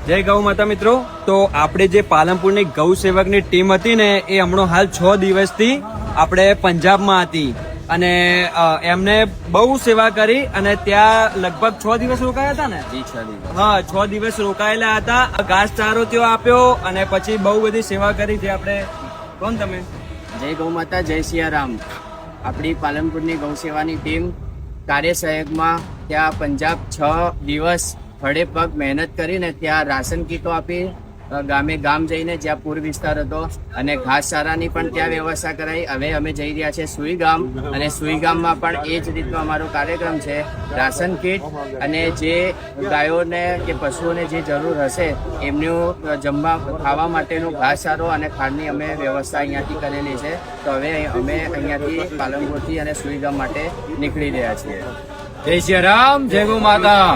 જય ગૌ માતા મિત્રો. તો આપણે જે પાલનપુરની ગૌ સેવકની ટીમ હતી ને એ હમણાં હાલ 6 દિવસથી આપણે પંજાબમાં હતી અને એમને બહુ સેવા કરી અને ત્યાં લગભગ 6 દિવસ રોકાયા હતા ને. 6 દિવસ. હા, 6 દિવસ રોકાયેલા હતા. ઘાસચારો ત્યાં આપ્યો અને પછી બહુ બધી સેવા કરી છે. આપણે કોણ તમે? જય ગૌ માતા, જય સિયારામ. આપણી પાલનપુરની ગૌ સેવાની ટીમ કાર્ય સહયોગમાં ત્યાં પંજાબ 6 દિવસ ખડે પગ મહેનત કરીને ત્યાં રાશન કીટો આપી, ગામે ગામ જઈને જ્યાં પૂર વિસ્તાર હતો અને ઘાસચારાની પણ ત્યાં વ્યવસ્થા કરાઈ. હવે અમે જઈ રહ્યા છીએ સુઈ ગામ અને સુઈ ગામમાં પણ એ જ રીતનો અમારો કાર્યક્રમ છે. રાશન કીટ અને જે ગાયોને કે પશુઓને જે જરૂર હશે એમનું જમવા ખાવા માટેનો ઘાસચારો અને ખાંડની અમે વ્યવસ્થા અહીંયાથી કરેલી છે. તો હવે અમે અહીંયાથી પાલનપુરથી અને સુઈ ગામ માટે નીકળી રહ્યા છીએ. જય સિયારામ, જય ગૌ માતા.